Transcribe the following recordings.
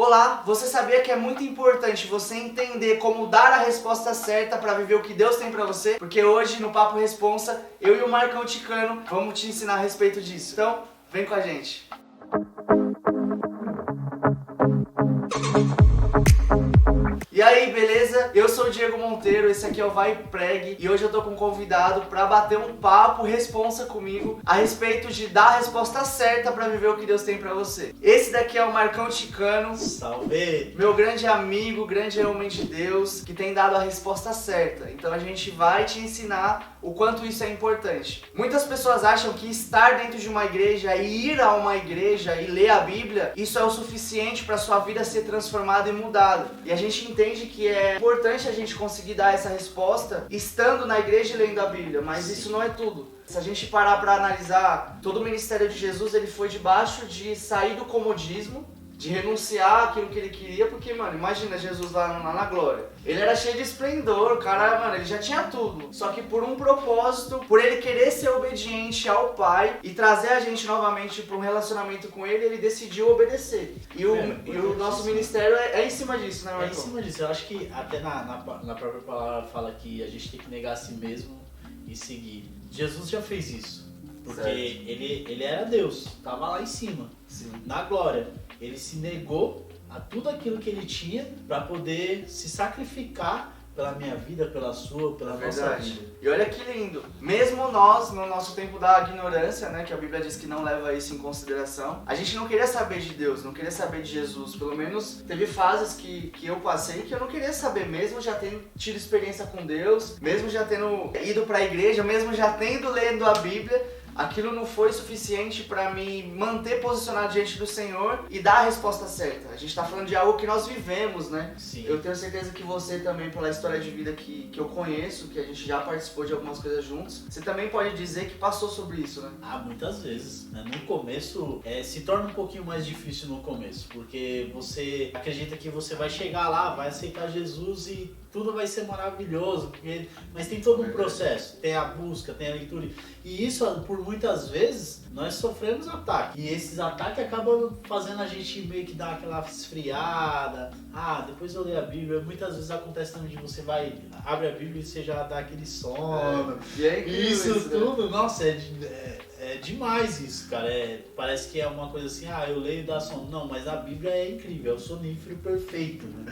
Olá, você sabia que é muito importante você entender como dar a resposta certa para viver o que Deus tem para você? Porque hoje no Papo Responsa, eu e o Marcão Ticano vamos te ensinar a respeito disso. Então, vem com a gente. E aí, beleza? Eu sou o Diego Monteiro, esse aqui é o Vai Preg e hoje eu tô com um convidado pra bater um papo responsa comigo a respeito de dar a resposta certa pra viver o que Deus tem pra você. Esse daqui é o Marcão Ticano. Salve! Meu grande amigo, grande homem de Deus, que tem dado a resposta certa. Então a gente vai te ensinar o quanto isso é importante. Muitas pessoas acham que estar dentro de uma igreja e ir a uma igreja e ler a Bíblia, isso é o suficiente para sua vida ser transformada e mudada. E a gente entende que é importante a gente conseguir dar essa resposta estando na igreja e lendo a Bíblia, mas isso não é tudo. Se a gente parar para analisar, todo o ministério de Jesus, ele foi debaixo de sair do comodismo, de renunciar àquilo que ele queria, porque, mano, imagina Jesus lá na glória. Ele era cheio de esplendor, o cara, mano, ele já tinha tudo. Só que por um propósito, por ele querer ser obediente ao Pai e trazer a gente novamente para um relacionamento com ele, ele decidiu obedecer. E o nosso ministério é em cima disso, né, Marcão? É em cima disso. Eu acho que até na própria palavra fala que a gente tem que negar a si mesmo e seguir. Jesus já fez isso, porque ele era Deus, tava lá em cima, Sim. na glória. Ele se negou a tudo aquilo que ele tinha para poder se sacrificar pela minha vida, pela sua, pela nossa vida. E olha que lindo. Mesmo nós, no nosso tempo da ignorância, né, que a Bíblia diz que não leva isso em consideração, a gente não queria saber de Deus, não queria saber de Jesus. Pelo menos teve fases que eu passei que eu não queria saber, mesmo já tendo tido experiência com Deus, mesmo já tendo ido para a igreja, mesmo já tendo lendo a Bíblia. Aquilo não foi suficiente para me manter posicionado diante do Senhor e dar a resposta certa. A gente tá falando de algo que nós vivemos, né? Sim. Eu tenho certeza que você também, pela história de vida que eu conheço, que a gente já participou de algumas coisas juntos, você também pode dizer que passou sobre isso, né? Ah, muitas vezes, né? No começo, se torna um pouquinho mais difícil no começo, porque você acredita que você vai chegar lá, vai aceitar Jesus e tudo vai ser maravilhoso, mas tem todo um processo, tem a busca, tem a leitura, e isso, por muitas vezes, nós sofremos ataques, e esses ataques acabam fazendo a gente meio que dar aquela esfriada, depois eu leio a Bíblia, muitas vezes acontece também de você abre a Bíblia e você já dá aquele sono, E é incrível isso né? tudo, nossa, é demais isso, cara. Parece que é uma coisa assim, eu leio e dá sono. Não, mas a Bíblia é incrível, é o sonífero perfeito. Né?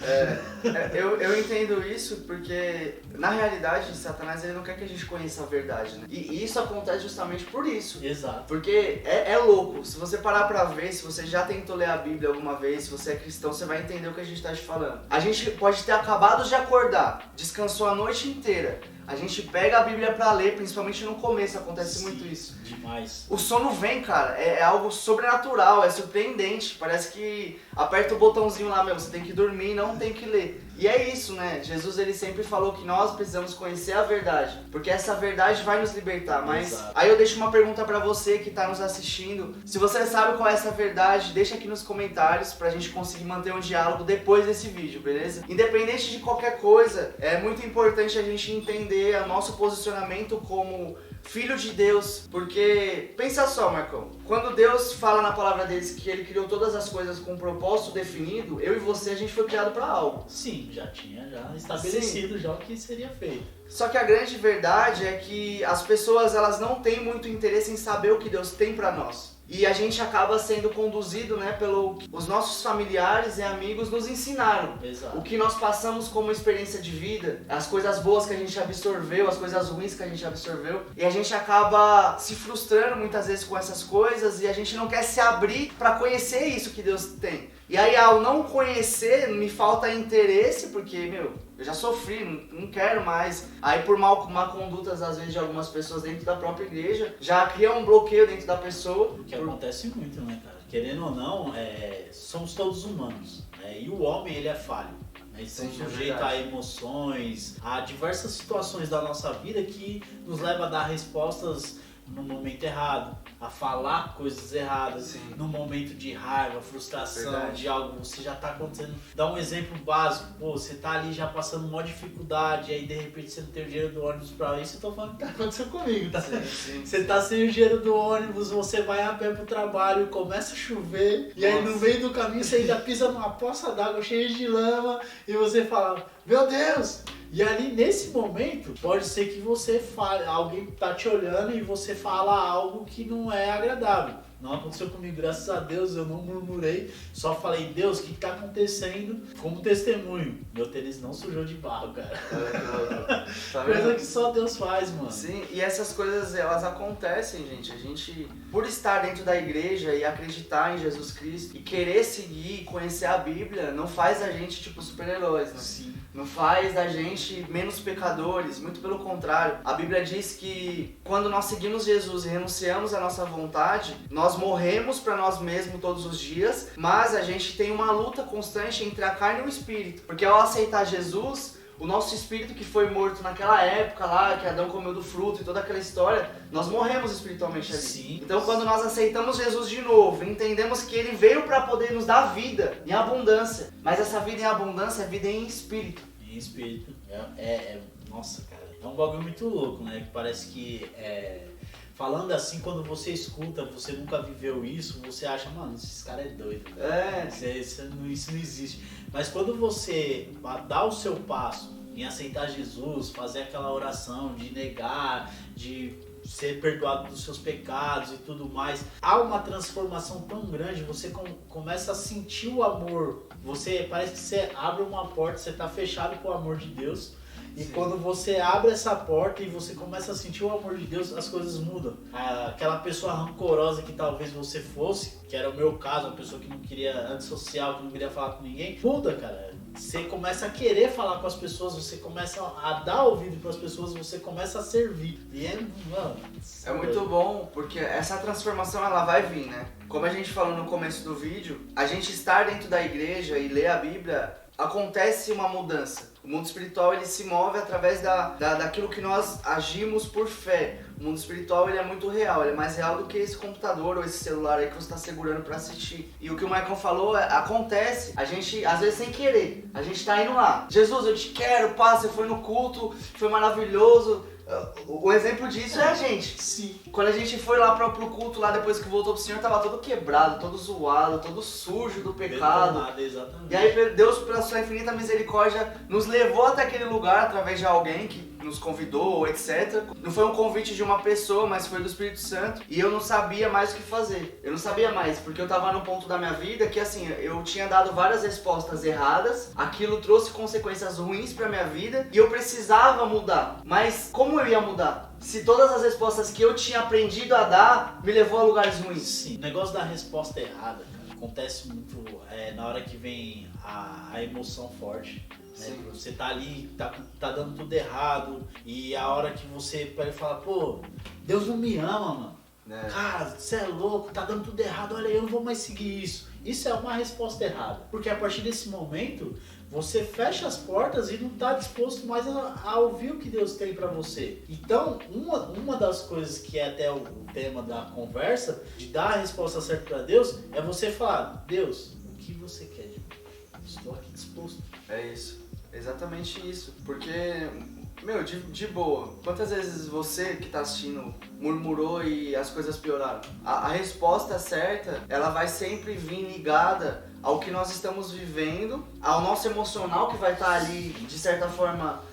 Eu entendo isso porque, na realidade, Satanás ele não quer que a gente conheça a verdade, né? E isso acontece justamente por isso. Exato. Porque é louco. Se você parar pra ver, se você já tentou ler a Bíblia alguma vez, se você é cristão, você vai entender o que a gente tá te falando. A gente pode ter acabado de acordar, descansou a noite inteira. A gente pega a Bíblia pra ler, principalmente no começo, acontece muito isso. Demais. O sono vem, cara, é algo sobrenatural, é surpreendente. Parece que aperta o botãozinho lá, você tem que dormir, não tem que ler. E é isso, né? Jesus ele sempre falou que nós precisamos conhecer a verdade, porque essa verdade vai nos libertar. Mas Exato. Aí eu deixo uma pergunta pra você que tá nos assistindo. Se você sabe qual é essa verdade, deixa aqui nos comentários pra gente conseguir manter um diálogo depois desse vídeo, beleza? Independente de qualquer coisa, é muito importante a gente entender o nosso posicionamento como filho de Deus, porque pensa só, Marcão, quando Deus fala na palavra deles que ele criou todas as coisas com um propósito definido, eu e você, a gente foi criado para algo. Sim, já tinha estabelecido já o que seria feito. Só que a grande verdade é que as pessoas elas não têm muito interesse em saber o que Deus tem para nós. E a gente acaba sendo conduzido, né, os nossos familiares e amigos nos ensinaram. Exato. O que nós passamos como experiência de vida, as coisas boas que a gente absorveu, as coisas ruins que a gente absorveu. E a gente acaba se frustrando muitas vezes com essas coisas e a gente não quer se abrir para conhecer isso que Deus tem. E aí ao não conhecer, me falta interesse, porque, eu já sofri, não quero mais. Aí por má condutas, às vezes, de algumas pessoas dentro da própria igreja, já cria um bloqueio dentro da pessoa. O que acontece muito, né, cara? Querendo ou não, somos todos humanos, né? E o homem, ele é falho. Né? Estamos sujeitos a emoções, a diversas situações da nossa vida que nos leva a dar respostas no momento errado, a falar coisas erradas, Sim. no momento de raiva, frustração, Verdade. de algo, você já tá acontecendo. Dá um exemplo básico, pô, você tá ali já passando uma dificuldade, aí de repente você não tem o dinheiro do ônibus pra isso, eu tô falando que tá acontecendo comigo, tá? Sim. Você tá sem o dinheiro do ônibus, você vai a pé pro trabalho, começa a chover, e aí no meio do caminho você ainda pisa numa poça d'água cheia de lama, e você fala, meu Deus! E ali nesse momento, pode ser que você fale, alguém tá te olhando e você fala algo que não é agradável. Não aconteceu comigo, graças a Deus, eu não murmurei, só falei, Deus, o que tá acontecendo? Como testemunho, meu tênis não sujou de barro, cara. Tá Coisa vendo? que só Deus faz, mano. Sim, e essas coisas, elas acontecem, gente. A gente, por estar dentro da igreja e acreditar em Jesus Cristo e querer seguir, conhecer a Bíblia, não faz a gente, tipo, super-heróis, né? Sim. Não faz da gente menos pecadores, muito pelo contrário. A Bíblia diz que quando nós seguimos Jesus e renunciamos à nossa vontade, nós morremos para nós mesmos todos os dias, mas a gente tem uma luta constante entre a carne e o espírito. Porque ao aceitar Jesus, o nosso espírito que foi morto naquela época lá, que Adão comeu do fruto e toda aquela história, nós morremos espiritualmente ali. Sim. Então quando nós aceitamos Jesus de novo, entendemos que Ele veio para poder nos dar vida em abundância. Mas essa vida em abundância é vida em espírito. Em espírito. Nossa, cara, é um bagulho muito louco, né? Que parece que, falando assim, quando você escuta, você nunca viveu isso, você acha, mano, esses caras é doido. Isso não existe. Mas quando você dá o seu passo em aceitar Jesus, fazer aquela oração de negar, de ser perdoado dos seus pecados e tudo mais, há uma transformação tão grande, você começa a sentir o amor, parece que você abre uma porta, você está fechado com o amor de Deus, e Sim. quando você abre essa porta e você começa a sentir o amor de Deus, as coisas mudam. Aquela pessoa rancorosa que talvez você fosse, que era o meu caso, uma pessoa que não queria, antissocial, que não queria falar com ninguém, muda, cara. Você começa a querer falar com as pessoas, você começa a dar ouvido para as pessoas, você começa a servir. E mano, É muito bom, porque essa transformação ela vai vir, né? Como a gente falou no começo do vídeo, a gente estar dentro da igreja e ler a Bíblia, acontece uma mudança. O mundo espiritual ele se move através daquilo que nós agimos por fé. O mundo espiritual ele é muito real, ele é mais real do que esse computador ou esse celular aí que você está segurando para assistir. E o que o Michael falou acontece, a gente às vezes sem querer, a gente tá indo lá. Jesus, eu te quero, pá, você foi no culto, foi maravilhoso. O exemplo disso é a gente. Sim. Quando a gente foi lá pro culto, lá depois que voltou pro Senhor, tava todo quebrado, todo zoado, todo sujo do pecado. Detonado, exatamente. E aí Deus, pela sua infinita misericórdia, nos levou até aquele lugar através de alguém que nos convidou, etc. Não foi um convite de uma pessoa, mas foi do Espírito Santo. E eu não sabia mais o que fazer. Eu não sabia mais, porque eu tava num ponto da minha vida que, assim, eu tinha dado várias respostas erradas. Aquilo trouxe consequências ruins pra minha vida. E eu precisava mudar. Mas como eu ia mudar? Se todas as respostas que eu tinha aprendido a dar me levou a lugares ruins. Sim, o negócio da resposta errada, cara, acontece muito na hora que vem a emoção forte. Né? Você tá ali, tá dando tudo errado, e a hora que você fala, pô, Deus não me ama, mano. Cara, você é louco, tá dando tudo errado, olha, eu não vou mais seguir isso. Isso é uma resposta errada, porque a partir desse momento você fecha as portas e não está disposto mais a ouvir o que Deus tem para você. Então, uma das coisas que é até o tema da conversa, de dar a resposta certa para Deus, é você falar, Deus, o que você quer de mim? Estou aqui disposto. É isso, exatamente isso, porque... Meu, de boa, quantas vezes você que tá assistindo murmurou e as coisas pioraram? A resposta certa, ela vai sempre vir ligada ao que nós estamos vivendo, ao nosso emocional que vai estar ali, de certa forma,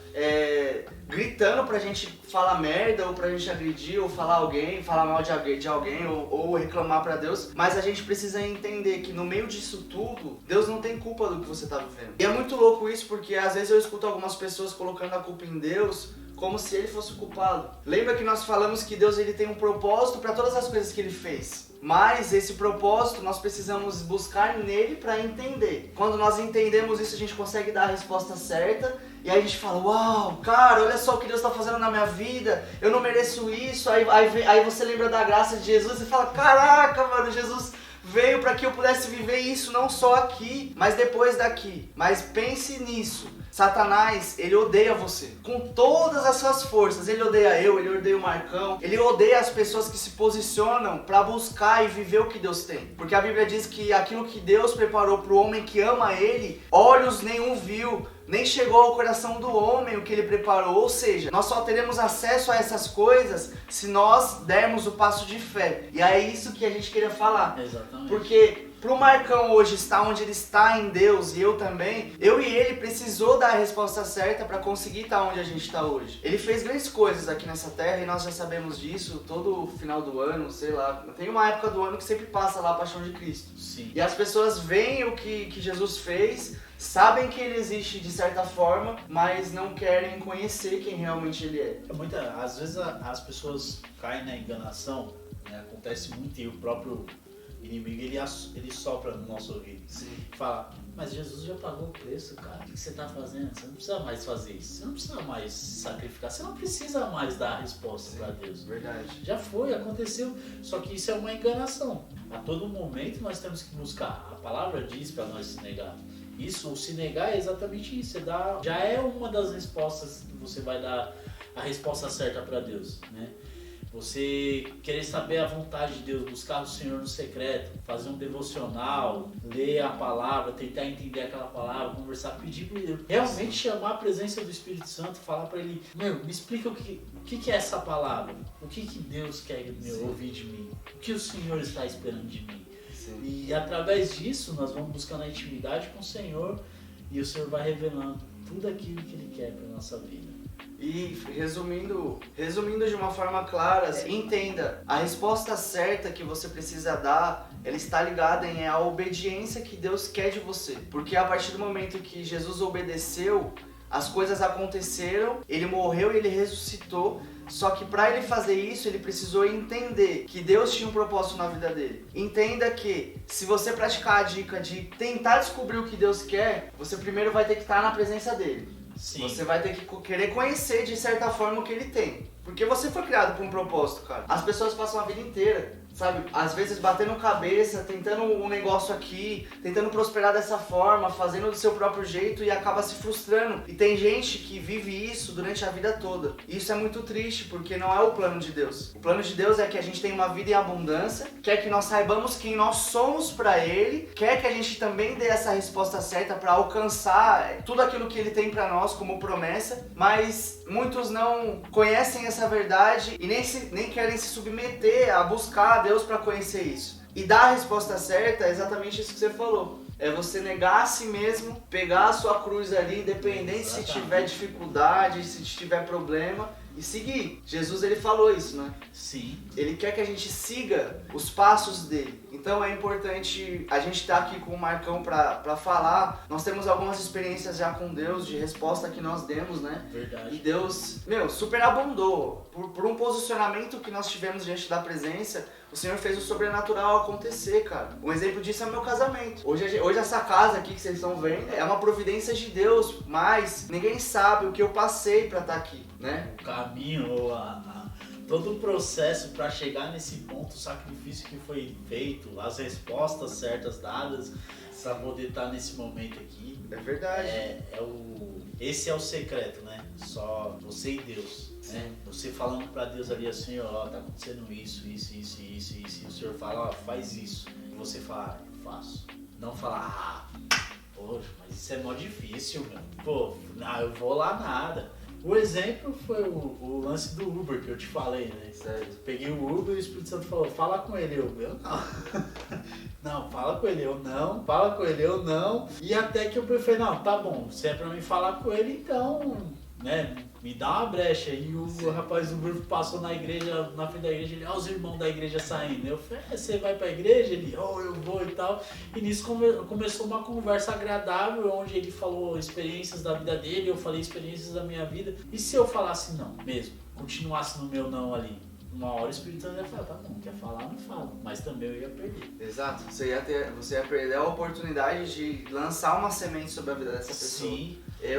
gritando pra gente falar merda, ou pra gente agredir, ou falar alguém, falar mal de alguém, ou reclamar pra Deus. Mas a gente precisa entender que no meio disso tudo, Deus não tem culpa do que você tá vivendo. E é muito louco isso, porque às vezes eu escuto algumas pessoas colocando a culpa em Deus, como se ele fosse o culpado. Lembra que nós falamos que Deus ele tem um propósito para todas as coisas que ele fez. Mas esse propósito nós precisamos buscar nele para entender. Quando nós entendemos isso, a gente consegue dar a resposta certa. E aí a gente fala, uau, cara, olha só o que Deus está fazendo na minha vida. Eu não mereço isso. Aí você lembra da graça de Jesus e fala, caraca, mano, Jesus veio para que eu pudesse viver isso não só aqui, mas depois daqui. Mas pense nisso. Satanás, ele odeia você. Com todas as suas forças. Ele odeia eu, ele odeia o Marcão. Ele odeia as pessoas que se posicionam para buscar e viver o que Deus tem. Porque a Bíblia diz que aquilo que Deus preparou para o homem que ama ele, olhos nenhum viu, nem chegou ao coração do homem o que ele preparou. Ou seja, nós só teremos acesso a essas coisas se nós dermos o passo de fé. E é isso que a gente queria falar. Exatamente. Porque pro Marcão hoje estar onde ele está em Deus, e eu também, eu e ele precisou dar a resposta certa para conseguir estar onde a gente está hoje. Ele fez grandes coisas aqui nessa terra e nós já sabemos disso todo final do ano, sei lá. Tem uma época do ano que sempre passa lá a Paixão de Cristo. Sim. E as pessoas veem o que Jesus fez, sabem que ele existe de certa forma, mas não querem conhecer quem realmente ele é. Às vezes as pessoas caem na enganação, né? Acontece muito, e o próprio inimigo ele sopra no nosso ouvido. Sim. Fala, mas Jesus já pagou o preço, cara. O que você está fazendo? Você não precisa mais fazer isso. Você não precisa mais se sacrificar. Você não precisa mais dar a resposta para Deus. Verdade. Já foi, aconteceu. Só que isso é uma enganação. A todo momento nós temos que buscar. A palavra diz para nós se negar. Isso, o se negar é exatamente isso. Já é uma das respostas que você vai dar a resposta certa para Deus, né? Você querer saber a vontade de Deus, buscar o Senhor no secreto, fazer um devocional, ler a palavra, tentar entender aquela palavra, conversar, pedir para ele, realmente chamar a presença do Espírito Santo, falar para ele, me explica o que é essa palavra, o que Deus quer ouvir de mim, o que o Senhor está esperando de mim. Sim. E através disso nós vamos buscando a intimidade com o Senhor e o Senhor vai revelando tudo aquilo que Ele quer para a nossa vida. E resumindo de uma forma clara, entenda, a resposta certa que você precisa dar, ela está ligada em a obediência que Deus quer de você. Porque a partir do momento que Jesus obedeceu, as coisas aconteceram, ele morreu e ele ressuscitou. Só que para ele fazer isso, ele precisou entender que Deus tinha um propósito na vida dele. Entenda que se você praticar a dica de tentar descobrir o que Deus quer, você primeiro vai ter que estar na presença dele. Sim. Você vai ter que querer conhecer de certa forma o que ele tem. Porque você foi criado por um propósito, cara. As pessoas passam a vida inteira, sabe? Às vezes batendo cabeça, tentando um negócio aqui, tentando prosperar dessa forma, fazendo do seu próprio jeito e acaba se frustrando. E tem gente que vive isso durante a vida toda. E isso é muito triste, porque não é o plano de Deus. O plano de Deus é que a gente tenha uma vida em abundância, quer que nós saibamos quem nós somos pra Ele, quer que a gente também dê essa resposta certa pra alcançar tudo aquilo que Ele tem pra nós como promessa, mas muitos não conhecem essa verdade e nem querem se submeter a buscar a Deus para conhecer isso. E dar a resposta certa é exatamente isso que você falou. É você negar a si mesmo, pegar a sua cruz ali, independente se tiver dificuldade, se tiver problema, e seguir. Jesus, ele falou isso, né? Sim. Ele quer que a gente siga os passos dele. Então é importante a gente estar aqui com o Marcão para falar. Nós temos algumas experiências já com Deus, de resposta que nós demos, né? Verdade. E Deus, superabundou. Por um posicionamento que nós tivemos diante da presença, o Senhor fez o sobrenatural acontecer, cara. Um exemplo disso é meu casamento. Hoje essa casa aqui que vocês estão vendo é uma providência de Deus, mas ninguém sabe o que eu passei para estar aqui, né? O caminho, todo o processo para chegar nesse ponto, o sacrifício que foi feito, as respostas certas dadas para poder estar nesse momento aqui. É verdade. Esse é o secreto, né? Só você e Deus. Né? Você falando para Deus ali assim, ó, tá acontecendo isso, e o Senhor fala, ó, faz isso. E você fala, faço. Não falar, poxa, mas isso é mó difícil, meu. Pô, não, eu vou lá nada. O exemplo foi o lance do Uber que eu te falei, né? Certo. Peguei o Uber e o Espírito Santo falou, fala com ele, eu não. Não, fala com ele, eu não. Fala com ele, eu não. E até que eu pensei, não, tá bom, se é pra mim falar com ele, então, né, me dá uma brecha. E o rapaz do Uber passou na igreja, na frente da igreja, ele, ó, os irmãos da igreja saindo. Eu falei, você vai pra igreja? Ele, eu vou e tal. E nisso começou uma conversa agradável, onde ele falou experiências da vida dele, eu falei experiências da minha vida. E se eu falasse não mesmo, continuasse no meu não ali? Uma hora o Espírito Santo ia falar, tá bom, quer falar, não fala. Mas também eu ia perder. Exato, você ia perder a oportunidade de lançar uma semente sobre a vida dessa pessoa. Sim,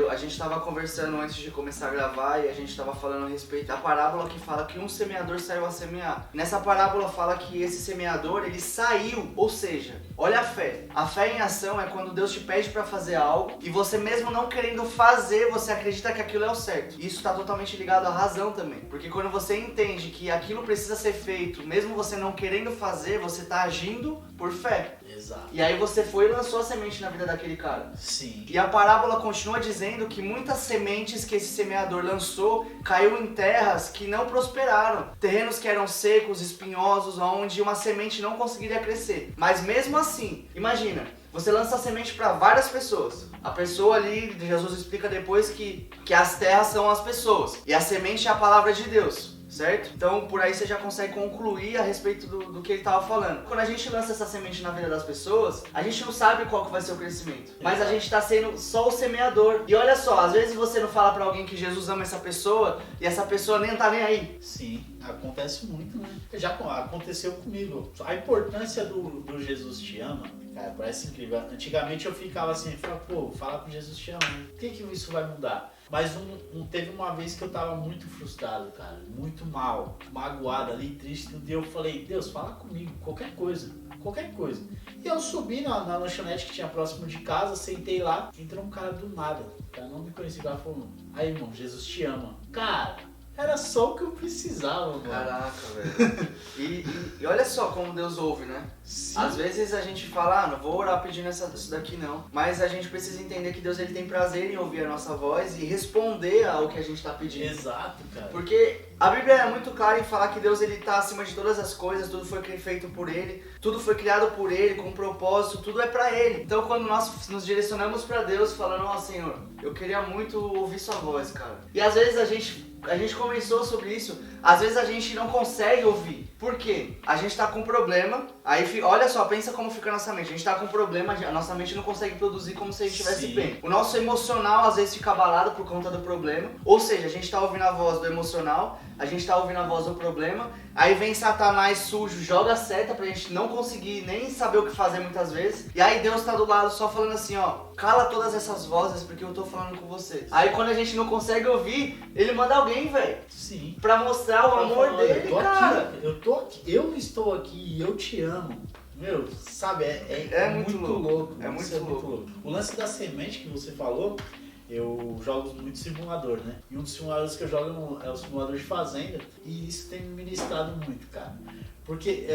A gente estava conversando antes de começar a gravar e a gente estava falando a respeito da parábola que fala que um semeador saiu a semear. Nessa parábola fala que esse semeador, ele saiu, ou seja, olha a fé. A fé em ação é quando Deus te pede para fazer algo e você mesmo não querendo fazer, você acredita que aquilo é o certo. Isso está totalmente ligado à razão também. Porque quando você entende que aquilo precisa ser feito, mesmo você não querendo fazer, você está agindo por fé. Exato. E aí você foi e lançou a semente na vida daquele cara. Sim. E a parábola continua dizendo que muitas sementes que esse semeador lançou caiu em terras que não prosperaram. Terrenos que eram secos, espinhosos, onde uma semente não conseguiria crescer. Mas mesmo assim, imagina, você lança a semente para várias pessoas. A pessoa ali, Jesus explica depois que as terras são as pessoas. E a semente é a palavra de Deus. Certo? Então por aí você já consegue concluir a respeito do que ele estava falando. Quando a gente lança essa semente na vida das pessoas, a gente não sabe qual que vai ser o crescimento. Mas a gente está sendo só o semeador. E olha só, às vezes você não fala para alguém que Jesus ama essa pessoa e essa pessoa nem tá nem aí. Sim, acontece muito, né? Já aconteceu comigo. A importância do Jesus te ama, cara, parece incrível. Antigamente eu ficava assim, pô, fala com Jesus te ama, o que isso vai mudar? Mas teve uma vez que eu tava muito frustrado, cara, muito mal, magoado ali, triste, tudo. E eu falei, Deus, fala comigo, qualquer coisa. E eu subi na lanchonete que tinha próximo de casa, sentei lá, entrou um cara do nada, o cara não me conhecia, o cara falou, aí irmão, Jesus te ama. Cara, era só o que eu precisava, mano. Caraca, velho. E olha só como Deus ouve, né? Sim. Às vezes a gente fala, não vou orar pedindo isso daqui não. Mas a gente precisa entender que Deus ele tem prazer em ouvir a nossa voz e responder ao que a gente tá pedindo. Exato, cara. Porque a Bíblia é muito clara em falar que Deus ele tá acima de todas as coisas, tudo foi feito por Ele, tudo foi criado por Ele, com um propósito, tudo é pra Ele. Então quando nós nos direcionamos pra Deus falando, ó Senhor, eu queria muito ouvir sua voz, cara. E às vezes a gente conversou sobre isso, às vezes a gente não consegue ouvir. Por quê? A gente tá com um problema, aí olha só, pensa como fica a nossa mente. A gente tá com um problema, a nossa mente não consegue produzir como se a gente tivesse bem. O nosso emocional às vezes fica abalado por conta do problema, ou seja, a gente tá ouvindo a voz do emocional, a gente tá ouvindo a voz do problema, aí vem Satanás sujo, joga a seta pra gente não conseguir nem saber o que fazer muitas vezes, e aí Deus tá do lado só falando assim, ó, cala todas essas vozes porque eu tô falando com vocês. Aí quando a gente não consegue ouvir, ele manda alguém, velho. Sim. Pra mostrar o amor dele, cara. Eu estou aqui e eu te amo. Meu, sabe, é muito louco. É muito louco. O lance da semente que você falou, eu jogo muito simulador, né? E um dos simuladores que eu jogo é o simulador de fazenda. E isso tem me ministrado muito, cara. Porque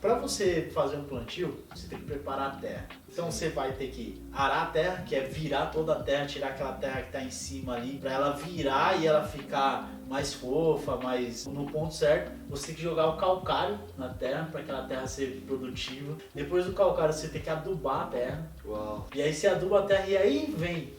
para você fazer um plantio, você tem que preparar a terra. Então você vai ter que arar a terra, que é virar toda a terra, tirar aquela terra que está em cima ali, para ela virar e ela ficar mais fofa, mais no ponto certo. Você tem que jogar o calcário na terra para aquela terra ser produtiva. Depois do calcário você tem que adubar a terra. Uau. E aí você aduba a terra e aí vem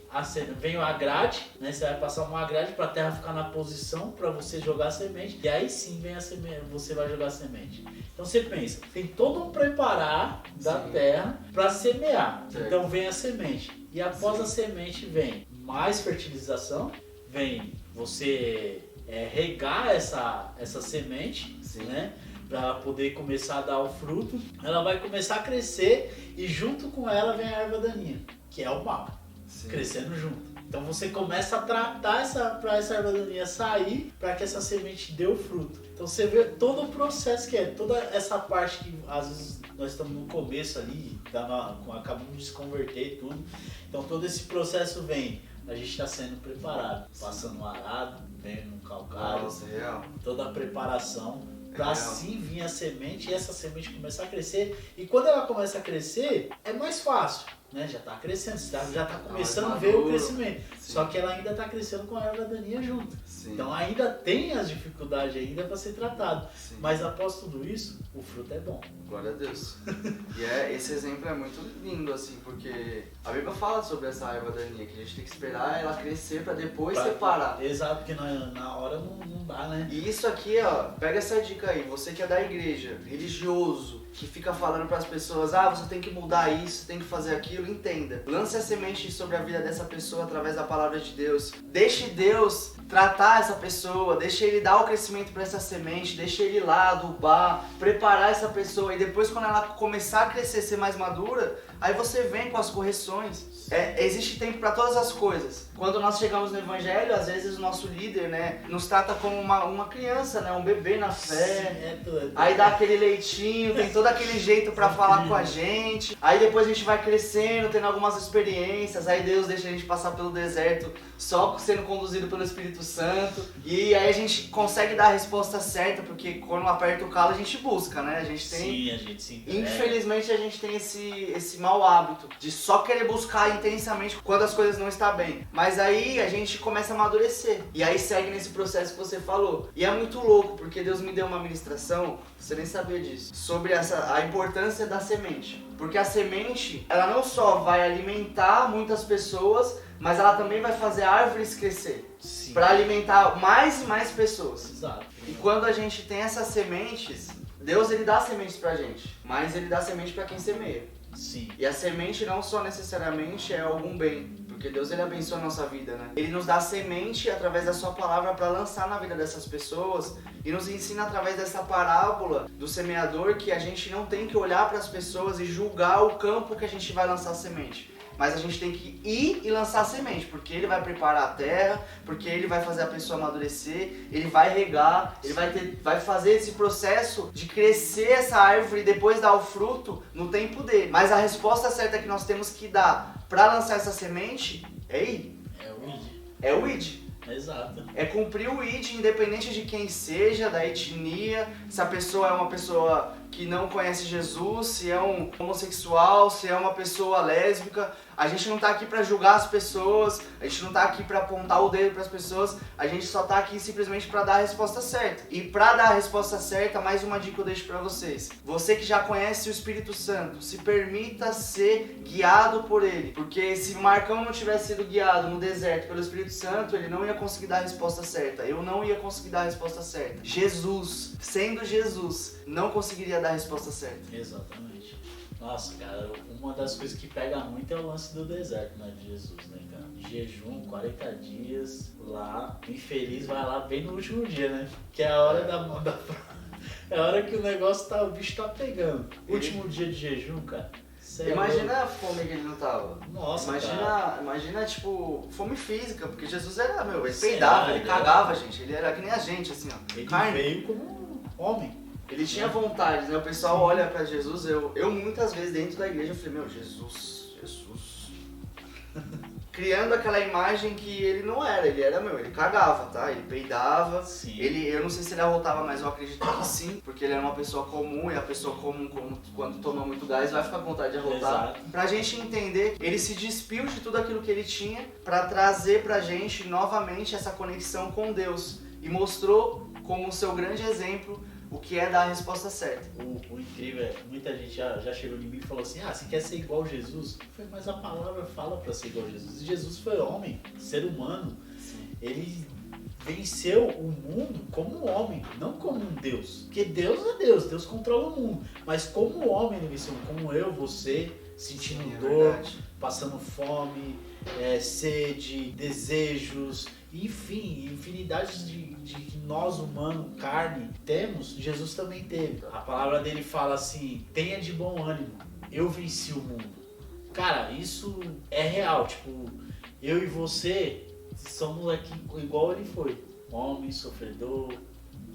a grade, né? Você vai passar uma grade para a terra ficar na posição para você jogar a semente. E aí sim vem a semente, você vai jogar a semente. Então você pensa, tem todo um preparar da terra para semear. Certo. Então vem a semente. E após a semente vem mais fertilização, vem você regar essa semente, né? Para ela poder começar a dar o fruto. Ela vai começar a crescer e junto com ela vem a erva daninha, que é o mal. Sim. Crescendo junto. Então você começa a tratar para essa erva daninha sair, para que essa semente dê o fruto. Então você vê todo o processo que é, toda essa parte que às vezes nós estamos no começo ali, acabamos de se converter e tudo. Então todo esse processo vem, a gente está sendo preparado, passando o arado, vem no calcário. Nossa, real. Toda a preparação para assim vir a semente e essa semente começar a crescer. E quando ela começa a crescer, é mais fácil. Né? Já está crescendo, já está começando a ver o crescimento. Sim. Só que ela ainda está crescendo com a erva daninha junto. Sim. Então ainda tem as dificuldades ainda para ser tratado. Sim. Mas após tudo isso, o fruto é bom. Glória a Deus. E esse exemplo é muito lindo, assim, porque a Bíblia fala sobre essa erva daninha, que a gente tem que esperar ela crescer para depois separar. Exato, porque na hora não dá, né? E isso aqui, ó, pega essa dica aí, você que é da igreja, religioso, que fica falando para as pessoas, você tem que mudar isso, tem que fazer aquilo, entenda. Lance a semente sobre a vida dessa pessoa através da palavra de Deus. Deixe Deus tratar essa pessoa, deixe Ele dar o crescimento para essa semente, deixe Ele lá adubar, preparar essa pessoa. E depois quando ela começar a crescer, ser mais madura, Aí você vem com as correções. Existe tempo para todas as coisas. Quando nós chegamos no evangelho, às vezes o nosso líder, né, nos trata como uma criança, né, um bebê na fé. Aí dá aquele leitinho, tem todo aquele jeito para falar com a gente. Aí depois a gente vai crescendo, tendo algumas experiências. Aí Deus deixa a gente passar pelo deserto só sendo conduzido pelo Espírito Santo. E aí a gente consegue dar a resposta certa, porque quando aperta o calo a gente busca, né? A gente tem... Sim, a gente se entrega. Infelizmente a gente tem esse mau hábito de só querer buscar intensamente quando as coisas não estão bem. Mas aí a gente começa a amadurecer. E aí segue nesse processo que você falou. E é muito louco, porque Deus me deu uma ministração, você nem sabia disso, sobre a importância da semente. Porque a semente, ela não só vai alimentar muitas pessoas, mas ela também vai fazer árvores crescer. Para alimentar mais e mais pessoas. Exato. E quando a gente tem essas sementes, Deus ele dá sementes pra gente, mas ele dá semente pra quem semeia. Sim. E a semente não só necessariamente é algum bem, porque Deus ele abençoa a nossa vida, né? Ele nos dá semente através da sua palavra para lançar na vida dessas pessoas e nos ensina através dessa parábola do semeador que a gente não tem que olhar para as pessoas e julgar o campo que a gente vai lançar a semente. Mas a gente tem que ir e lançar a semente, porque ele vai preparar a terra, porque ele vai fazer a pessoa amadurecer, ele vai regar, ele vai fazer esse processo de crescer essa árvore e depois dar o fruto no tempo dele. Mas a resposta certa que nós temos que dar para lançar essa semente é ir. É o ID. É o ID. Exato. É cumprir o ID, independente de quem seja, da etnia, se a pessoa é uma pessoa que não conhece Jesus, se é um homossexual, se é uma pessoa lésbica. A gente não tá aqui pra julgar as pessoas, a gente não tá aqui pra apontar o dedo pras pessoas, a gente só tá aqui simplesmente pra dar a resposta certa. E pra dar a resposta certa, mais uma dica que eu deixo pra vocês. Você que já conhece o Espírito Santo, se permita ser guiado por ele. Porque se Marcão não tivesse sido guiado no deserto pelo Espírito Santo, ele não ia conseguir dar a resposta certa. Eu não ia conseguir dar a resposta certa. Jesus, sendo Jesus, não conseguiria dar a resposta certa. Exatamente. Nossa, cara, uma das coisas que pega muito é o lance do deserto, né, de Jesus, né, cara? Jejum, 40 dias lá, infeliz vai lá bem no último dia, né? Que é a hora é a hora que o negócio o bicho tá pegando. Último dia de jejum, cara. Imagina a fome que ele não tava. Nossa, imagina, tipo, fome física, porque Jesus era, ele peidava, ele cagava, gente. Ele era que nem a gente, assim, ó. Ele carne. veio como homem. Ele tinha vontade, né? O pessoal olha pra Jesus, eu muitas vezes dentro da igreja eu falei, Jesus. Criando aquela imagem que ele não era, ele cagava, tá? Ele peidava, eu não sei se ele arrotava, mas eu acredito que sim, porque ele era uma pessoa comum, e a pessoa comum, quando toma muito gás, vai ficar com vontade de arrotar. Exato. Pra gente entender, ele se despiu de tudo aquilo que ele tinha pra trazer pra gente novamente essa conexão com Deus, e mostrou como o seu grande exemplo o que é dar a resposta certa. O incrível é, muita gente já chegou em mim e falou assim, você quer ser igual a Jesus? Eu falei, mas a palavra fala para ser igual a Jesus. E Jesus foi homem, ser humano. Sim. Ele venceu o mundo como um homem, não como um Deus. Porque Deus é Deus, Deus controla o mundo. Mas como homem ele venceu, como eu, você, sentindo dor, passando fome, sede, desejos, enfim, infinidades de que nós humanos, carne, temos, Jesus também teve. A palavra dele fala assim, tenha de bom ânimo, eu venci o mundo. Cara, isso é real, tipo, eu e você somos aqui igual ele foi. Homem, sofredor,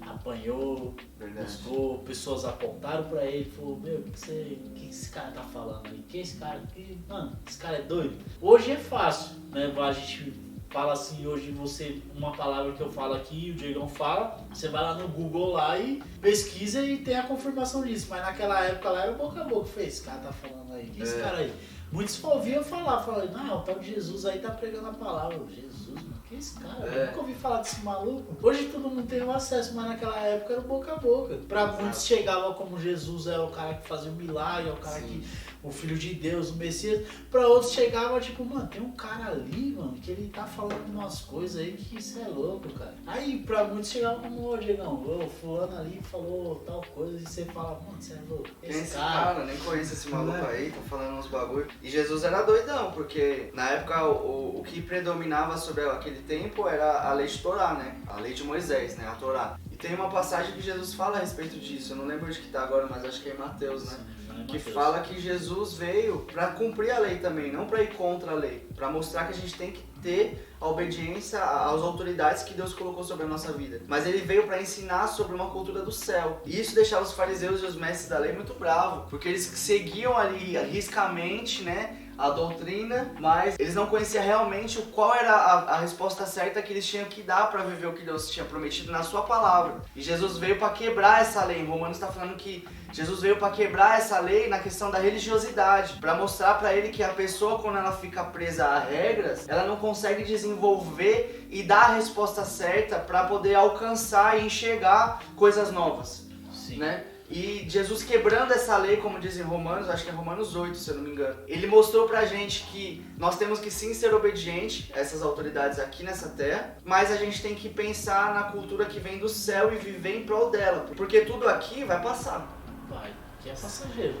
apanhou, buscou, pessoas apontaram pra ele, falou, meu, o que esse cara tá falando aí? Que esse cara, mano, esse cara é doido. Hoje é fácil, né, a gente fala assim, hoje você, uma palavra que eu falo aqui, o Diegão fala, você vai lá no Google lá e pesquisa e tem a confirmação disso, mas naquela época lá era boca a boca, esse cara tá falando aí, que esse cara aí? Muitos ouviam falar, não, o tal de Jesus aí tá pregando a palavra, Jesus, mano, que esse cara? Eu nunca ouvi falar desse maluco. Hoje todo mundo tem o acesso, mas naquela época era boca a boca. Pra muitos chegava como Jesus é o cara que fazia o milagre, é o cara que, o Filho de Deus, o Messias. Pra outros chegava tipo, mano, tem um cara ali, mano, que ele tá falando umas coisas aí que isso é louco, cara. Aí pra muitos chegava como, ô Diegão, fulano ali falou tal coisa e você fala, mano, você é louco. Esse cara, nem conheço esse maluco aí, tá falando uns bagulho. E Jesus era doidão, porque na época o que predominava sobre aquele tempo era a lei de Torá, né? A lei de Moisés, né? A Torá. E tem uma passagem que Jesus fala a respeito disso, eu não lembro de que tá agora, mas acho que é em Mateus, né? né, que Mateus? fala que Jesus veio para cumprir a lei também, não para ir contra a lei, para mostrar que a gente tem que ter a obediência às autoridades que Deus colocou sobre a nossa vida. Mas ele veio para ensinar sobre uma cultura do céu. E isso deixava os fariseus e os mestres da lei muito bravos, porque eles seguiam ali riscamente, né, a doutrina, mas eles não conheciam realmente qual era a resposta certa que eles tinham que dar para viver o que Deus tinha prometido na sua palavra. E Jesus veio para quebrar essa lei. Em Romanos está falando que Jesus veio para quebrar essa lei na questão da religiosidade, para mostrar para ele que a pessoa, quando ela fica presa a regras, ela não consegue desenvolver e dar a resposta certa para poder alcançar e enxergar coisas novas. Sim. Né? E Jesus quebrando essa lei, como diz em Romanos, acho que é Romanos 8, se eu não me engano, ele mostrou pra gente que nós temos que sim ser obediente a essas autoridades aqui nessa terra, mas a gente tem que pensar na cultura que vem do céu e viver em prol dela, porque tudo aqui vai passar. Vai, que é passageiro.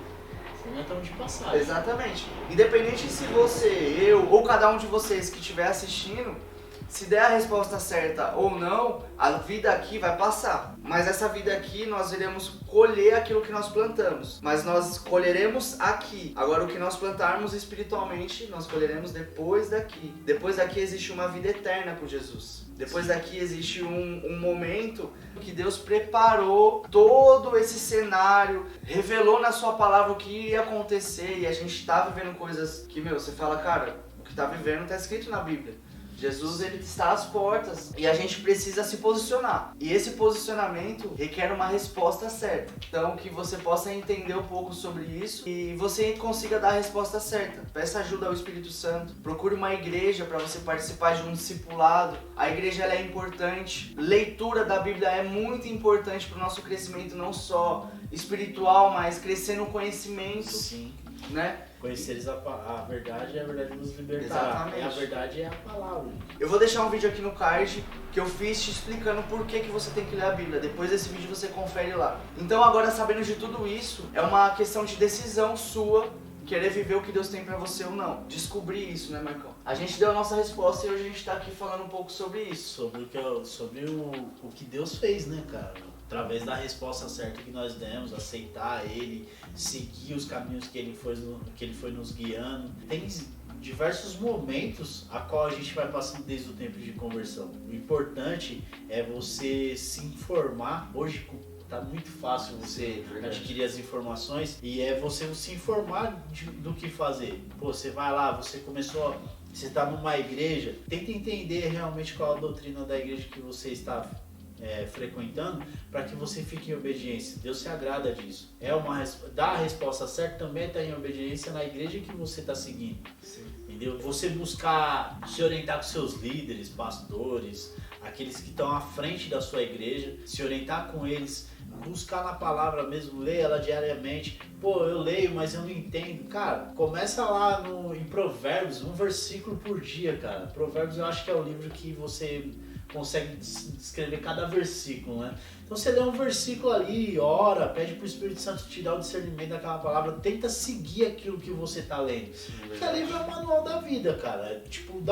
Não é tão de passagem. Exatamente. Independente se você, eu ou cada um de vocês que estiver assistindo, se der a resposta certa ou não, a vida aqui vai passar. Mas essa vida aqui nós iremos colher aquilo que nós plantamos. Mas nós colheremos aqui. Agora o que nós plantarmos espiritualmente, nós colheremos depois daqui. Depois daqui existe uma vida eterna com Jesus. Depois daqui existe um momento que Deus preparou todo esse cenário, revelou na sua palavra o que ia acontecer, e a gente está vivendo coisas que, você fala, cara, o que está vivendo está escrito na Bíblia. Jesus, ele está às portas e a gente precisa se posicionar. E esse posicionamento requer uma resposta certa. Então, que você possa entender um pouco sobre isso e você consiga dar a resposta certa. Peça ajuda ao Espírito Santo. Procure uma igreja para você participar de um discipulado. A igreja, ela é importante. Leitura da Bíblia é muito importante para o nosso crescimento, não só espiritual, mas crescer no conhecimento. Sim. Né? Conheceres a verdade e a verdade nos libertará. Exatamente. E a verdade é a palavra. Eu vou deixar um vídeo aqui no card que eu fiz te explicando por que você tem que ler a Bíblia. Depois desse vídeo você confere lá. Então agora, sabendo de tudo isso, é uma questão de decisão sua querer viver o que Deus tem pra você ou não. Descobrir isso, né, Marcão? A gente deu a nossa resposta e hoje a gente tá aqui falando um pouco sobre isso. Sobre o que Deus fez, né, cara? Através da resposta certa que nós demos, aceitar Ele, seguir os caminhos que Ele foi nos guiando. Tem diversos momentos a qual a gente vai passando desde o tempo de conversão. O importante é você se informar. Hoje tá muito fácil você adquirir as informações e é você se informar do que fazer. Pô, você vai lá, você está numa igreja, tenta entender realmente qual a doutrina da igreja que você está frequentando, para que você fique em obediência. Deus se agrada disso. Dar a resposta certa também está em obediência na igreja que você está seguindo. Sim. Entendeu? Você buscar se orientar com seus líderes, pastores, aqueles que estão à frente da sua igreja, se orientar com eles, buscar na palavra mesmo, ler ela diariamente. Pô, eu leio, mas eu não entendo. Cara, começa lá em Provérbios, um versículo por dia, cara. Provérbios eu acho que é o livro que você consegue descrever cada versículo, né? Então você lê um versículo ali, ora, pede pro Espírito Santo te dar o discernimento daquela palavra, tenta seguir aquilo que você tá lendo. Porque ali é o manual da vida, cara. Tipo,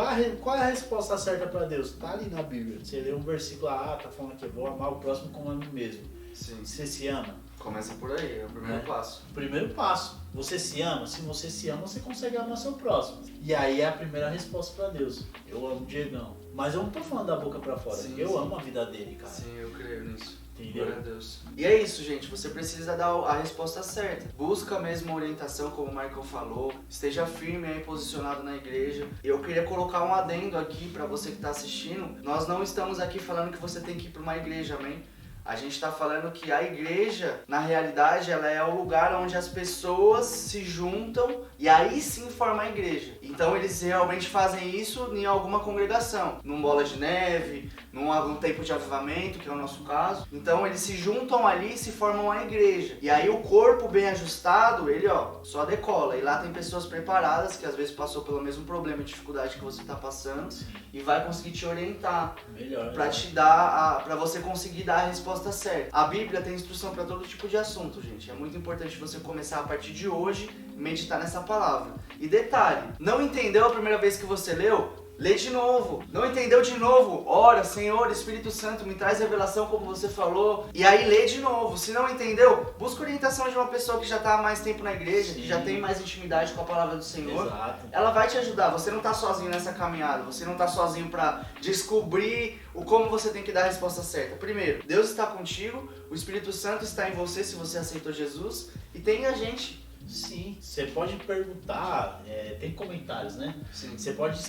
qual é a resposta certa para Deus? Tá ali na Bíblia. Você lê um versículo, tá falando que eu vou amar o próximo como a mim mesmo. Sim. Você se ama? Começa por aí, é o primeiro passo. Primeiro passo. Você se ama? Se você se ama, você consegue amar seu próximo. E aí é a primeira resposta para Deus. Eu amo o Diegão. Mas eu não tô falando da boca pra fora. Sim, eu amo a vida dele, cara. Sim, eu creio nisso. Entendeu? Glória a Deus. E é isso, gente. Você precisa dar a resposta certa. Busca mesmo a orientação, como o Marcão falou. Esteja firme aí, posicionado na igreja. Eu queria colocar um adendo aqui pra você que tá assistindo. Nós não estamos aqui falando que você tem que ir pra uma igreja, amém? A gente está falando que a igreja, na realidade, ela é o lugar onde as pessoas se juntam e aí sim forma a igreja. Então eles realmente fazem isso em alguma congregação, num bola de neve, num tempo de avivamento, que é o nosso caso. Então eles se juntam ali e se formam a igreja. E aí o corpo bem ajustado, ele só decola. E lá tem pessoas preparadas, que às vezes passou pelo mesmo problema e dificuldade que você está passando, e vai conseguir te orientar. Melhor. Pra te dar, pra você conseguir dar a resposta certa. A Bíblia tem instrução pra todo tipo de assunto, gente. É muito importante você começar a partir de hoje meditar nessa palavra. E detalhe, não entendeu a primeira vez que você leu? lê de novo. Não entendeu de novo? Ora, Senhor, Espírito Santo, me traz revelação como você falou. E aí lê de novo. Se não entendeu, busca orientação de uma pessoa que já está há mais tempo na igreja, que já tem mais intimidade com a palavra do Senhor. Exato. Ela vai te ajudar. Você não está sozinho nessa caminhada. Você não está sozinho para descobrir o como você tem que dar a resposta certa. Primeiro, Deus está contigo, o Espírito Santo está em você se você aceitou Jesus, e tem a gente. Sim, você pode perguntar, tem comentários, né? Sim. Você pode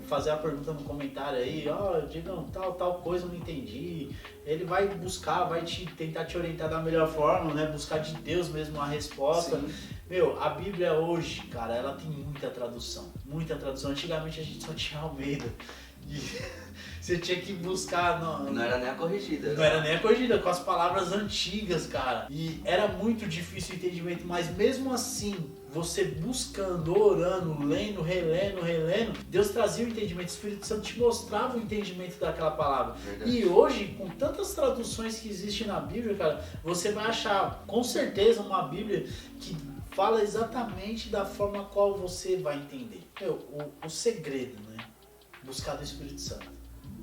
fazer a pergunta no comentário aí, Digão, tal coisa eu não entendi. Ele vai buscar, vai tentar te orientar da melhor forma, né? Buscar de Deus mesmo a resposta. Sim. Meu, a Bíblia hoje, cara, ela tem muita tradução. Muita tradução. Antigamente a gente só tinha Almeida. E você tinha que buscar... Não era nem a corrigida. Não era nem a corrigida, com as palavras antigas, cara. E era muito difícil o entendimento, mas mesmo assim, você buscando, orando, lendo, relendo, Deus trazia o entendimento, o Espírito Santo te mostrava o entendimento daquela palavra. Verdade. E hoje, com tantas traduções que existem na Bíblia, cara, você vai achar com certeza uma Bíblia que fala exatamente da forma qual você vai entender. O segredo, né? Buscar do Espírito Santo.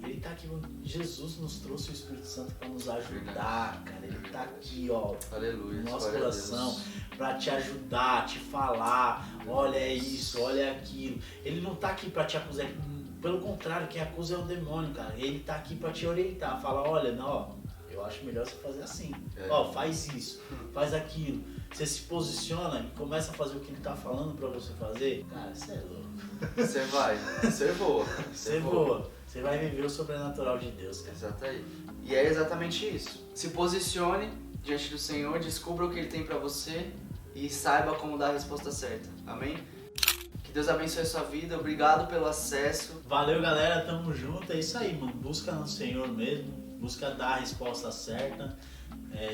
Ele tá aqui, Jesus nos trouxe o Espírito Santo para nos ajudar, cara. Ele tá aqui, ó, Aleluia, no nosso glória a coração, Deus. para te ajudar, te falar, olha isso, olha aquilo. Ele não tá aqui para te acusar, pelo contrário, quem acusa é o demônio, cara. Ele tá aqui para te orientar, fala, olha, não, ó, eu acho melhor você fazer assim. Ó, faz isso, faz aquilo. Você se posiciona e começa a fazer o que ele tá falando para você fazer, cara, você é louco. Você vai, você voa. Você voa. Você vai viver o sobrenatural de Deus, cara. Exato aí. E é exatamente isso. Se posicione diante do Senhor, descubra o que Ele tem pra você e saiba como dar a resposta certa. Amém? Que Deus abençoe a sua vida. Obrigado pelo acesso. Valeu, galera. Tamo junto. É isso aí, mano. Busca no Senhor mesmo. Busca dar a resposta certa.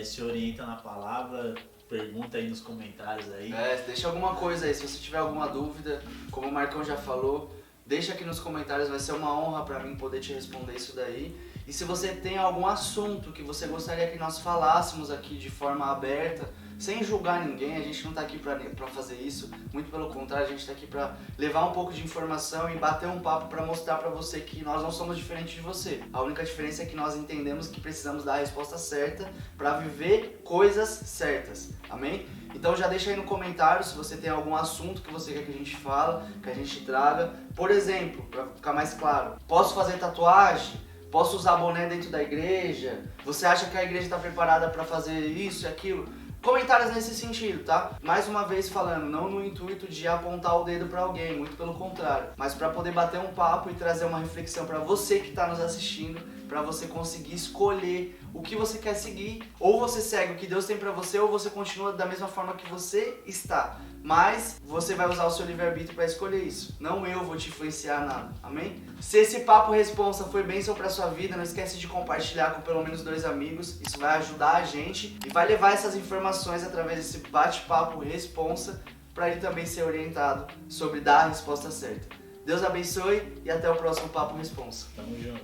Se orienta na palavra. Pergunta aí nos comentários aí. Deixa alguma coisa aí. Se você tiver alguma dúvida, como o Marcão já falou, deixa aqui nos comentários. Vai ser uma honra pra mim poder te responder isso daí. E se você tem algum assunto que você gostaria que nós falássemos aqui de forma aberta, sem julgar ninguém, a gente não tá aqui pra fazer isso, muito pelo contrário, a gente tá aqui pra levar um pouco de informação e bater um papo pra mostrar pra você que nós não somos diferentes de você. A única diferença é que nós entendemos que precisamos dar a resposta certa pra viver coisas certas, amém? Então já deixa aí no comentário se você tem algum assunto que você quer que a gente fala, que a gente traga. Por exemplo, pra ficar mais claro, posso fazer tatuagem? Posso usar boné dentro da igreja? Você acha que a igreja está preparada para fazer isso e aquilo? Comentários nesse sentido, tá? Mais uma vez falando, não no intuito de apontar o dedo para alguém, muito pelo contrário, mas para poder bater um papo e trazer uma reflexão para você que está nos assistindo, para você conseguir escolher o que você quer seguir, ou você segue o que Deus tem para você, ou você continua da mesma forma que você está. Mas você vai usar o seu livre-arbítrio para escolher isso. Não eu vou te influenciar nada, amém? Se esse papo responsa foi bênção para sua vida, não esquece de compartilhar com pelo menos 2 amigos. Isso vai ajudar a gente e vai levar essas informações através desse bate-papo responsa para ele também ser orientado sobre dar a resposta certa. Deus abençoe e até o próximo Papo Responsa. Tamo junto.